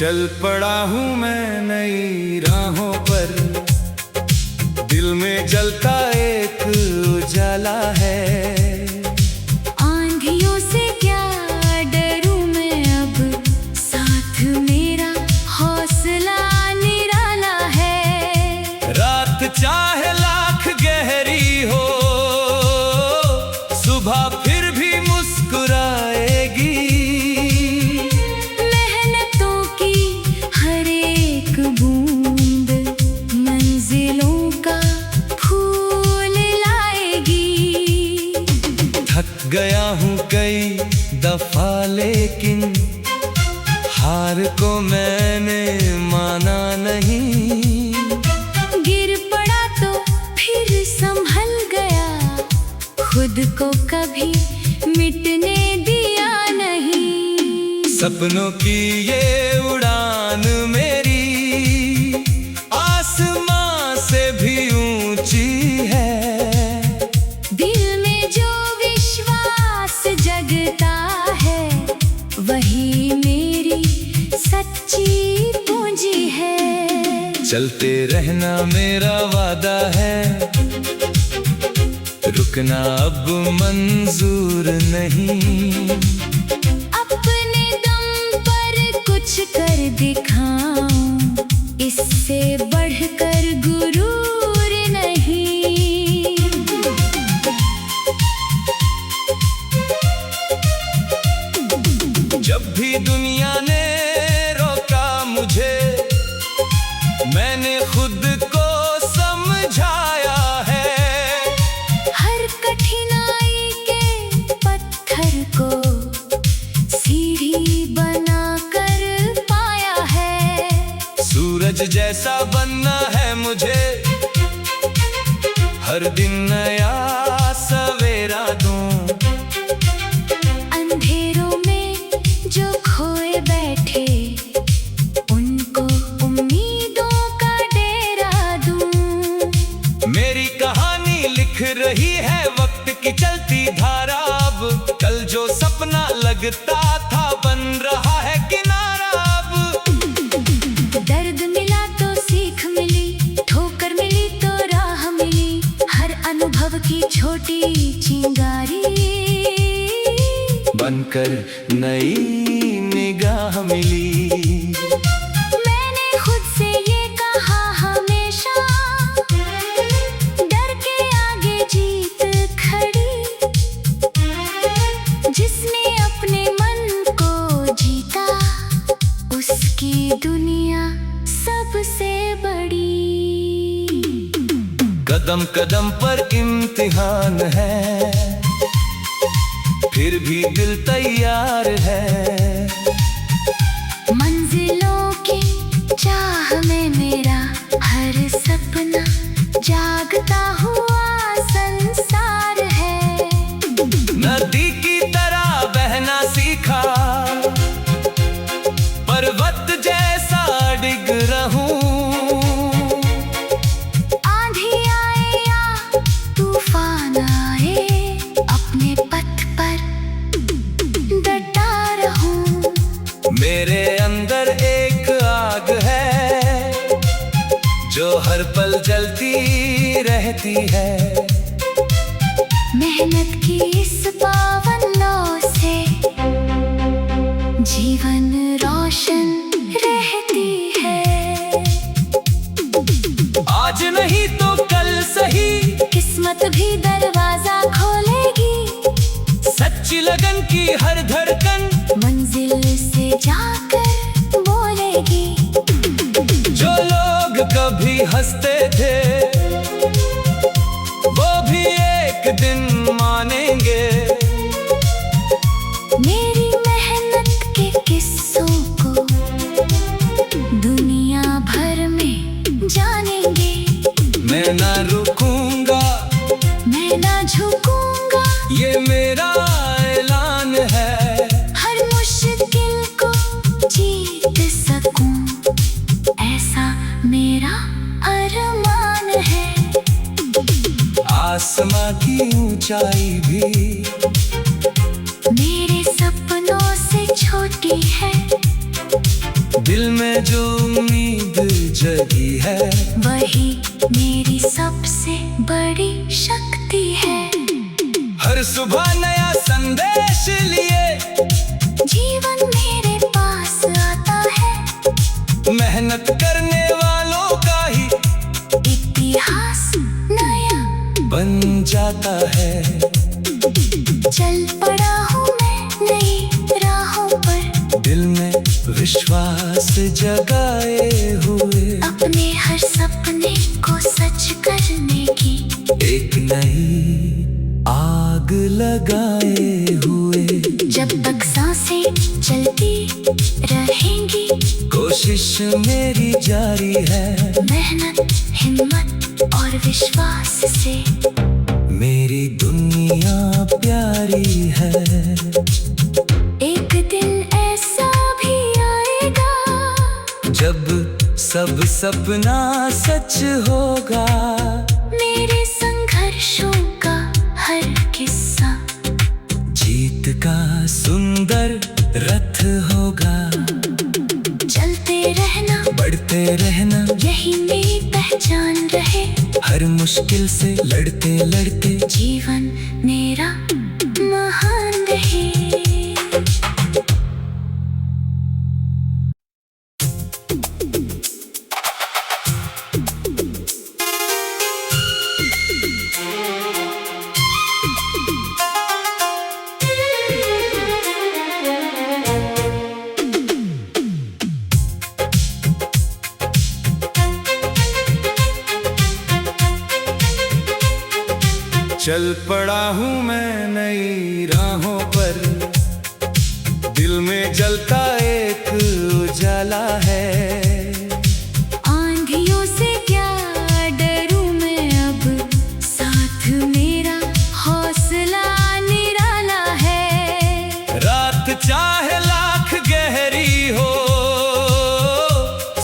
चल पड़ा हूँ मैं नई राहों पर, दिल में जलता एक उजाला है। आंधियों से क्या डरूं मैं अब, साथ मेरा हौसला निराला है। रात चाहे लाख गहरी हो, सुबह फिर भी मुस्कुराएगी। मेहनतों की हर एक बूंद मंजिलों का फूल लाएगी। थक गया हूँ कई दफा लेकिन हार को मैंने माना नहीं। गिर पड़ा तो फिर संभल गया, खुद को कभी मिटने दिया नहीं। सपनों की ये उड़ान मेरी आसमां से भी ऊंची है। दिल में जो विश्वास जगता है, वही मेरी सच्ची पूंजी है। चलते रहना मेरा वादा है, रुकना अब मंजूर नहीं। अपने दम पर कुछ कर दिखाऊं, इससे बढ़कर गुरूर नहीं। जब भी दुनिया ने रोका मुझे, मैंने खुद को समझाया है। हर कठिनाई के पत्थर को सीढ़ी बना कर पाया है। सूरज जैसा बनना है मुझे, हर दिन नया सवेरा दूं। अंधेरों में जो खोए बैठे, उनको उम्मीदों का डेरा दूं। मेरी कहानी लिख रही है वक्त की चलती धारा। अब कल जो सपना लगता था बन रहा है किनारा। अब दर्द मिला तो सीख मिली, ठोकर मिली तो राह मिली। हर अनुभव की छोटी चिंगारी बनकर नई निगाह मिली। मैंने खुद से ये कहा हमेशा, डर के आगे जीत खड़ी। जिसने अपने मन को जीता, उसकी दुनिया सबसे बड़ी। कदम कदम पर इम्तिहान है, फिर भी दिल तैयार है। मंजिलों की चाह में मेरा हर सपना जागता हुआ संसार है। नदी की तरह बहना सीखा, पर्वत जैसा डिग रहूं। आंधी आए या तूफान आए, अपने पथ पर डटा रहूं। मेरे अंदर एक आग है, जो हर पल जलती रहती है। मेहनत की इस पावन लौ से जीवन रोशन रहती है। आज नहीं तो कल सही, किस्मत भी दरवाजा खोलेगी। सच्ची लगन की हर धड़कन मंजिल से जाकर बोलेगी। जो लोग कभी हंसते थे, वो भी एक दिन मानेंगे। मेरी मेहनत के किस्सों को दुनिया भर में जानेंगे। मैं ना रुकूंगा, मैं ना झुकूंगा, ये मेरा ऐलान है। हर मुश्किल को जीत सकूं, ऐसा मेरा अरमान है। आसमां की ऊंचाई भी मेरे सपनों से छोटी है। दिल में जो उम्मीद जगी है वही मेरी सबसे बड़ी शक्ति है। हर सुबह नया संदेश लिए जीवन मेरे पास आता है। मेहनत करने वालों का ही इतिहास नया बन जाता है। चल पड़ा हूँ मैं नई राहों पर, दिल में विश्वास जगाए हुए, अपने हर सपने को सच करने की एक नई आग लगाए हुए। जब तक सांसें चलती रहेंगी, कोशिश मेरी जारी है। मेहनत हिम्मत और विश्वास से मेरी दुनिया प्यारी है। एक दिन ऐसा भी आएगा जब सब सपना सच होगा। मेरे संघर्षों का हर किस्सा जीत का सुंदर रथ होगा। चलते रहना बढ़ते रहना यही मेरी पहचान रहे। हर मुश्किल से लड़ते लड़ते जीवन मेरा महान रहे। चल पड़ा हूँ मैं नई राहों पर, दिल में जलता एक उजाला है। आंधियों से क्या डरूं मैं अब, साथ मेरा हौसला निराला है। रात चाहे लाख गहरी हो,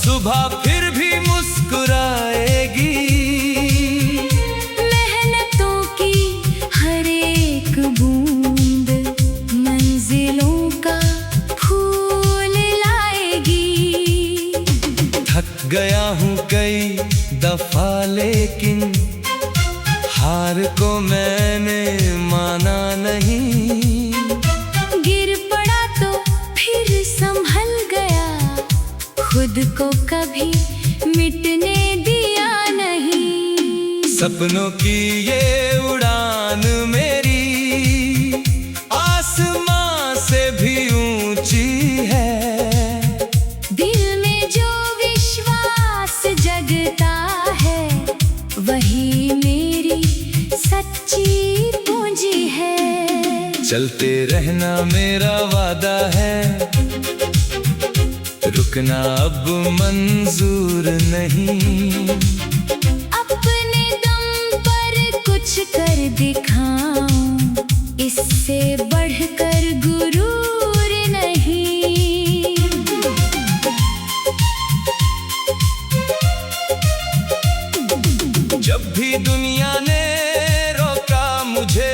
सुबह फिर भी मुस्कुराएगी। मेहनतों की हर एक बूंद मंजिलों का फूल लाएगी। थक गया हूँ कई दफा लेकिन हार को मैंने माना नहीं। गिर पड़ा तो फिर संभल गया, खुद को कभी मिटने दिया नहीं। सपनों की ये उड़ान मेरी आसमां से भी ऊंची है। दिल में जो विश्वास जगता है वही मेरी सच्ची पूंजी है। चलते रहना मेरा वादा है, रुकना अब मंजूर नहीं। अपने दम पर कुछ कर दिखाऊं, इससे बढ़कर गुरूर नहीं। जब भी दुनिया ने रोका मुझे,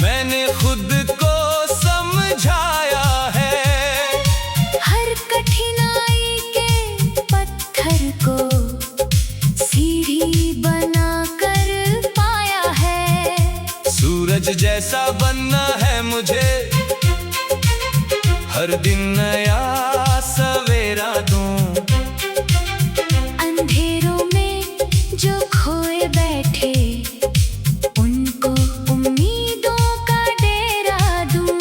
मैंने खुद को समझाया है। हर कठिनाई के पत्थर को सीढ़ी बना कर पाया है। सूरज जैसा बनना है मुझे, हर दिन नया सवेरा दूं। अंधेरों में जो खोए बैठे उनको उम्मीदों का डेरा दूं।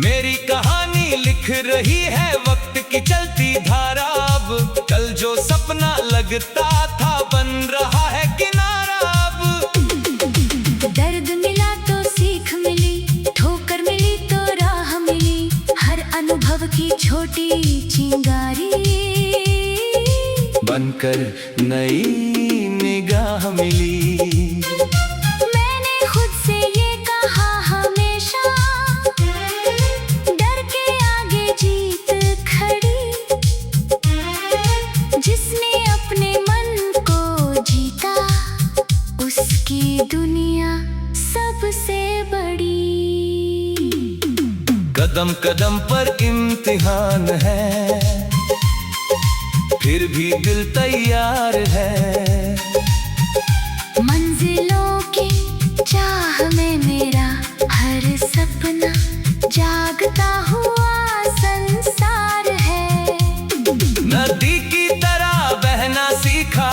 मेरी कहानी लिख रही है वक्त की चलती धारा। अब कल जो सपना लगता था बन रहा है किनारा। अब दर्द मिला तो सीख मिली, ठोकर मिली तो राह मिली। हर अनुभव की छोटी चिंगारी बनकर नई निगाह मिली। मैंने खुद से ये कहा हमेशा, डर के आगे जीत खड़ी। जिसने अपने मन को जीता उसकी दुनिया सबसे बड़ी। कदम कदम पर इम्तिहान है, फिर भी दिल तैयार है। मंजिलों की चाह में मेरा हर सपना जागता हुआ संसार है। नदी की तरह बहना सीखा,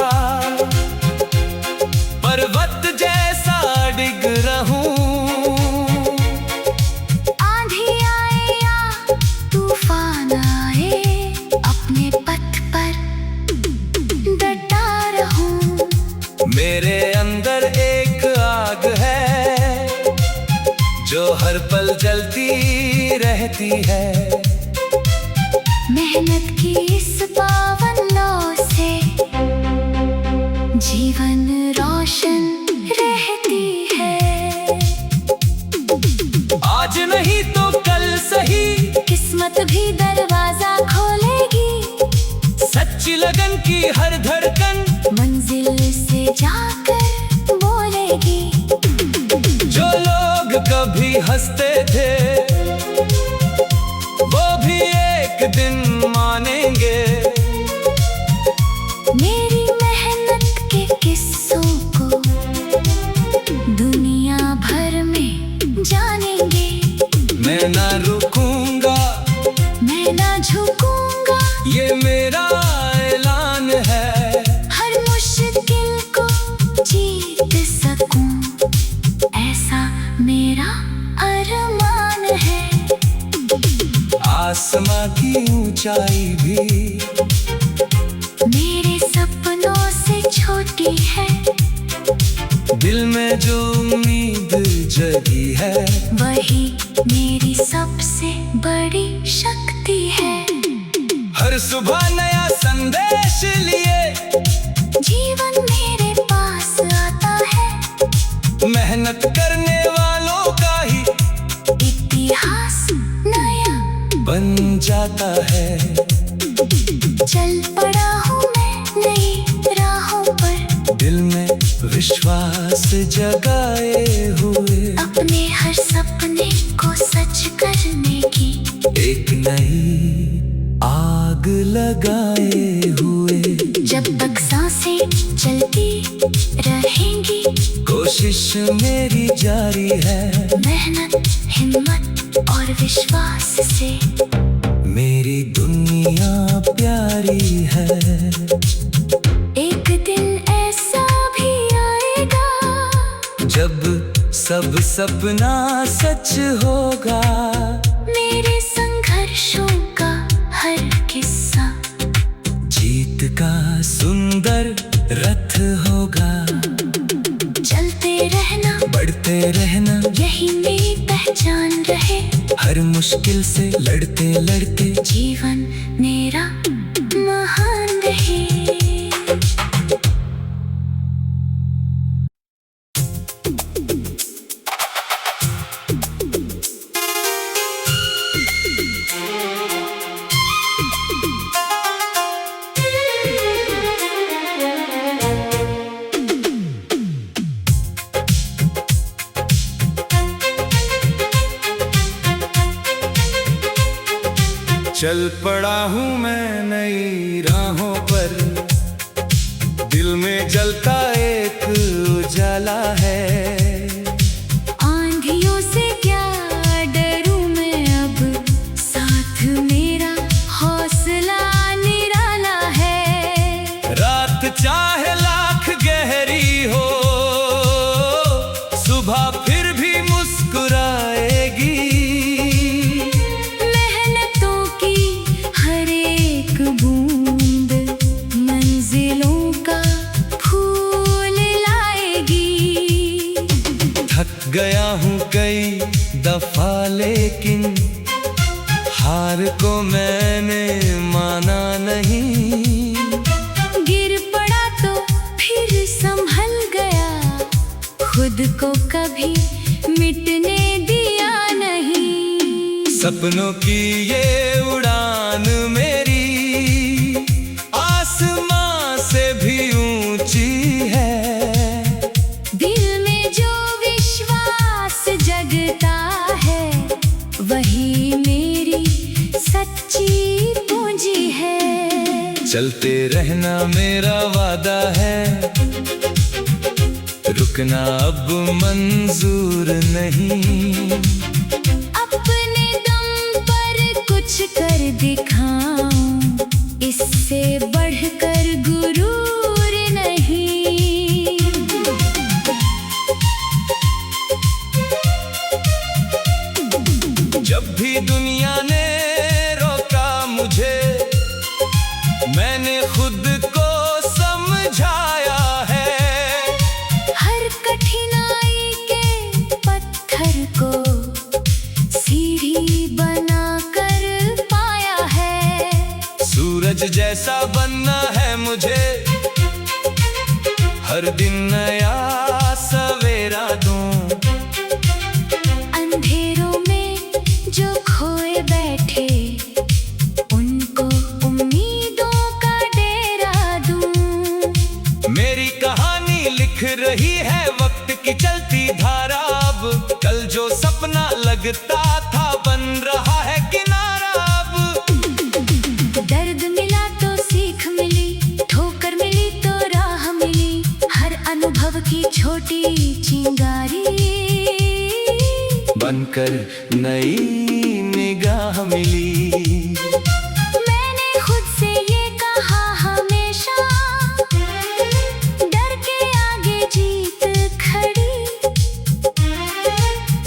पर्वत जैसा डिग रहूं। आंधी आए या तूफान आए, अपने पथ पर डटा रहूं। मेरे अंदर एक आग है जो हर पल जलती रहती है। मेहनत की इस पावन लौ से जीवन रोशन रहती है। आज नहीं तो कल सही, किस्मत भी दरवाजा खोलेगी। सच्ची लगन की हर धड़कन मंजिल से जाकर बोलेगी। जो लोग कभी हंसते थे वो भी एक दिन मानेंगे। मेरी मेहनत के किस्सों को दुनिया भर में जानेंगे। मैं ना रुकूंगा, मैं ना झुकूंगा, ये मेरा ऐलान है। हर मुश्किल को जीत सकूं, ऐसा मेरा अरमान है। आसमां की ऊंचाई भी मेरे सपनों से छोटी है। दिल में जो उम्मीद जगी है वही मेरी सबसे बड़ी शक्ति है। हर सुबह नया संदेश लिए जीवन मेरे पास आता है। मेहनत करने वालों का ही इतिहास नया बन जाता है। चल पड़ा हूँ मैं नई राहों पर, दिल में विश्वास जगाए हुए, अपने हर सपने को सच करने की एक नई आग लगाए हुए। जब तक सांसें चलती रहेंगी, कोशिश मेरी जारी है। मेहनत हिम्मत और विश्वास से मेरी दुनिया प्यारी है। एक दिन ऐसा भी आएगा जब सब सपना सच होगा। मेरे संघर्षों का हर किस्सा जीत का सुंदर रथ होगा। चलते रहना बढ़ते रहना यही मेरी पहचान रहे। हर मुश्किल से लड़ते लड़ते जीवन मेरा महान रहे। चल पड़ा हूँ मैं नई राहों पर, दिल में जलता एक उजाला है। आंधियों से क्या डरूं मैं अब, साथ मेरा हौसला निराला है। रात चाहे लाख गहरी हो, सुबह फिर भी मुस्कुराएगी। मेहनतों की हर एक बूंद मंजिलों का फूल लाएगी। थक गया हूँ कई दफा लेकिन हार को मैंने माना नहीं। गिर पड़ा तो फिर संभल गया, खुद को कभी मिटने दिया नहीं। सपनों की ये उड़ान मेरी आसमां से भी ऊंची है। दिल में जो विश्वास जगता है वही चलते रहना मेरा वादा है, रुकना अब मंजूर नहीं। अपने दम पर कुछ कर दिखाऊं, इससे बढ़कर गुरूर नहीं। जब भी दुनिया ने रोका मुझे, मैंने खुद को समझाया है। हर कठिनाई के पत्थर को सीढ़ी बना कर पाया है। सूरज जैसा बनना है मुझे, हर दिन नया सवेरा दूं। अंधेरों में जो खोए बैठे, उनको उम्मीदों का डेरा दूं। मेरी कहानी लिख रही है वक्त की चलती धारा। अब कल जो सपना लगता था बन रहा है किनारा। अब दर्द मिला तो सीख मिली, ठोकर मिली तो राह मिली। हर अनुभव की छोटी चिंगारी बनकर नई निगाह मिली। मैंने खुद से ये कहा हमेशा, डर के आगे जीत खड़ी।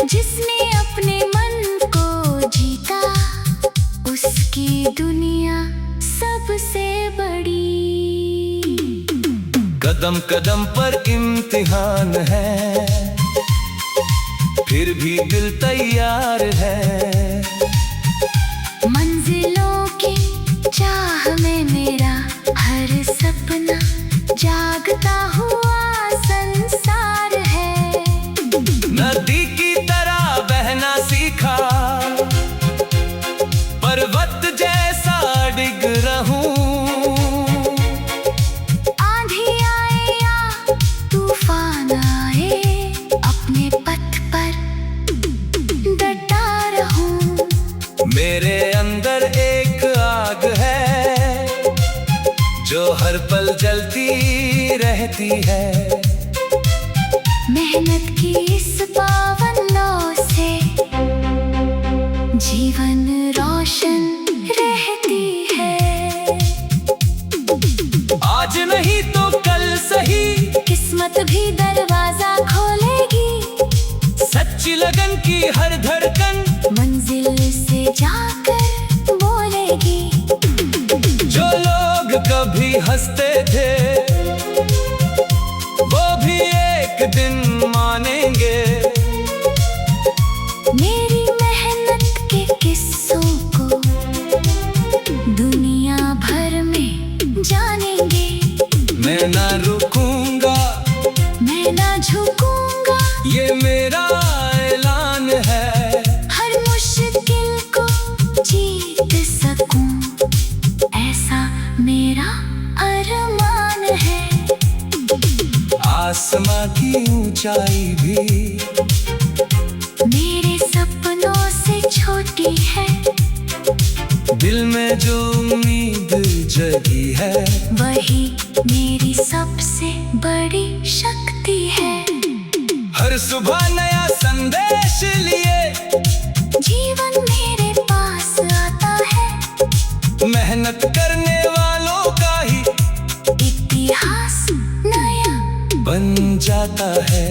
जिसने अपने मन को जीता, उसकी दुनिया सबसे बड़ी। कदम कदम पर इम्तिहान है, फिर भी दिल तैयार है। मंजिलों की चाह में मेरा हर सपना जागता हुआ संसार है। नदी की तरह बहना सीखा, पर्वत जैसा डिग रहूं। आंधी आए या तूफान आए, अपने पथ पर डटा रहूं। मेरे अंदर एक आग है, जो हर पल जलती रहती है। मेहनत की इस पावन लौ से जीवन रोशन रहती है। आज नहीं तो कल सही, किस्मत भी दरवाजा खोलेगी। सच्ची लगन की हर धड़कन मंजिल से जाकर बोलेगी। जो लोग कभी हंसते थे, वो भी एक दिन मानेंगे। मेरी मेहनत के किस्सों को दुनिया भर में जानेंगे। मैं ना रुकूंगा, मैं ना झुकूंगा, ये मेरा ऐलान है। हर मुश्किल को जीत सकूं, ऐसा मेरा अरमान है। आसमां की ऊंचाई भी मेरे सपनों से छोटी है। दिल में जो उम्मीद जगी है, वही मेरी सबसे बड़ी शक्ति है। हर सुबह नया संदेश लिए जीवन मेरे पास आता है। मेहनत करने वालों का ही इतिहास नया बन जाता है।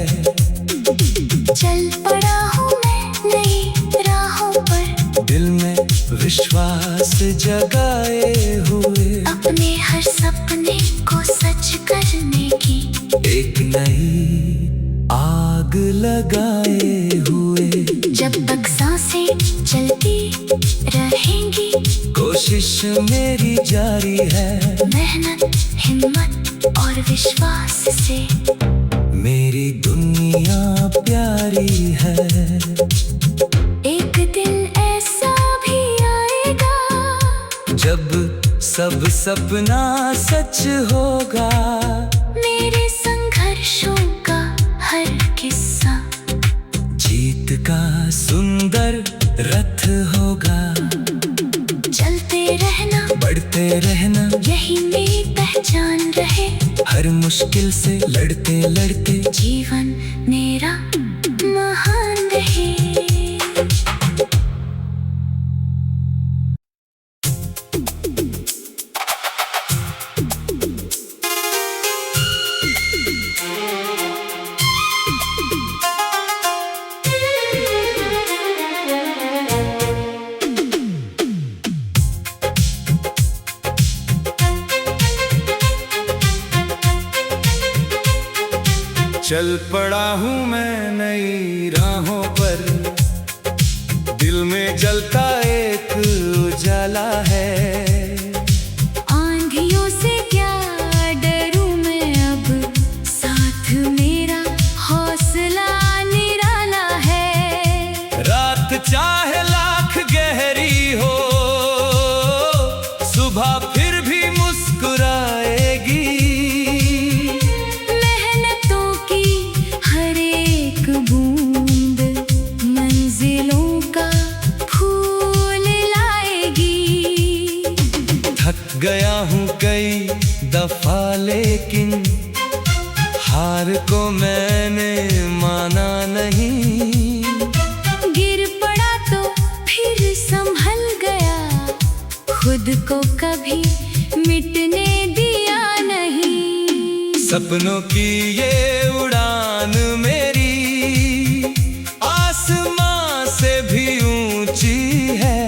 चल पड़ा हूँ मैं नई राहों पर, दिल में विश्वास जगाए हुए। अपने हर सपने को सच करने की एक नई आग लगाए हुए। जब तक सांसें चलती रहेंगी, कोशिश मेरी जारी है। मेहनत, हिम्मत और विश्वास से मेरी दुनिया प्यारी है। एक दिन ऐसा भी आएगा, जब सब सपना सच होगा। मेरे संघर्षों का हर किस्सा जीत का सुंदर रथ होगा। चलते रहना, बढ़ते रहना, यही मुश्किल से लड़ते लड़ते जीवन मेरा महान है। चल पड़ा हूँ मैं नई राहों पर, दिल में जलता एक उजाला है। आंधियों से क्या डरूं मैं अब, साथ मेरा हौसला निराला है। रात चाहे लाख गहरी हो, सुबह फिर भी मुस्कुराएगी। मेहनतों की हर एक बूंद मंजिलों का फूल लाएगी। थक गया हूँ कई दफा लेकिन हार को मैंने माना नहीं। गिर पड़ा तो फिर संभल गया, खुद को कभी मिटने दिया नहीं। सपनों की ये उड़ान मेरी आसमां से भी ऊंची है।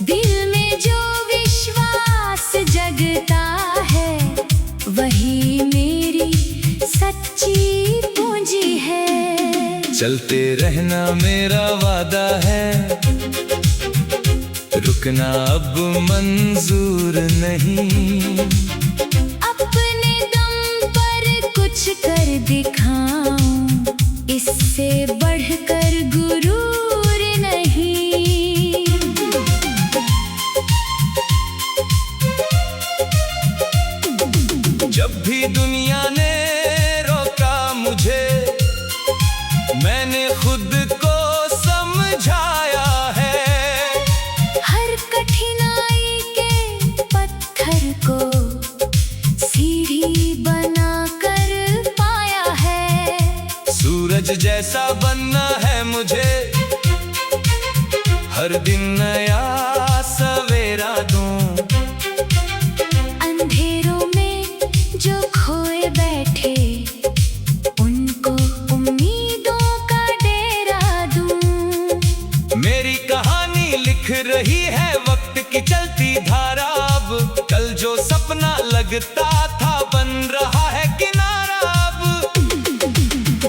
दिल में जो विश्वास जगता है, वही मेरी सच्ची पूंजी है। चलते रहना मेरा वादा है, रुकना अब मंजूर नहीं। अपने दम पर कुछ कर दिखाऊं, इससे बढ़कर गुरूर नहीं। जब भी दुनिया ने रोका मुझे, मैंने खुद को समझाया है। हर कठिनाई के पत्थर को सीढ़ी बना कर पाया है। सूरज जैसा बनना है मुझे, हर दिन नया सवेरा दूं। अंधेरों में जो खोए बैठे, उनको उम्मीदों का डेरा दूं। मेरी कहानी लिख रही है वक्त की चलती धारा। अब कल जो सपना लगता था बन रहा है किनारा। अब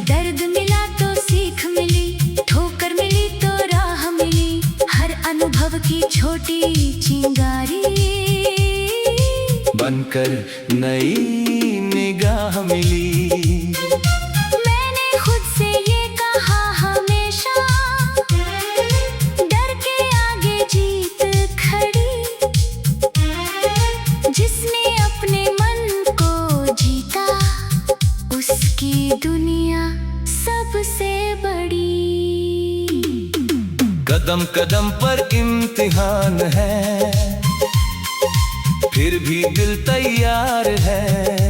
दर्द मिला तो सीख मिली, ठोकर मिली तो राह मिली। हर अनुभव की छोटी चिंगारी बनकर नई निगाह मिली। मैंने खुद से ये कहा हमेशा, डर के आगे जीत खड़ी। जिसने अपने मन को जीता, उसकी दुनिया सबसे बड़ी। कदम कदम पर इम्तिहान है, फिर भी दिल तैयार है।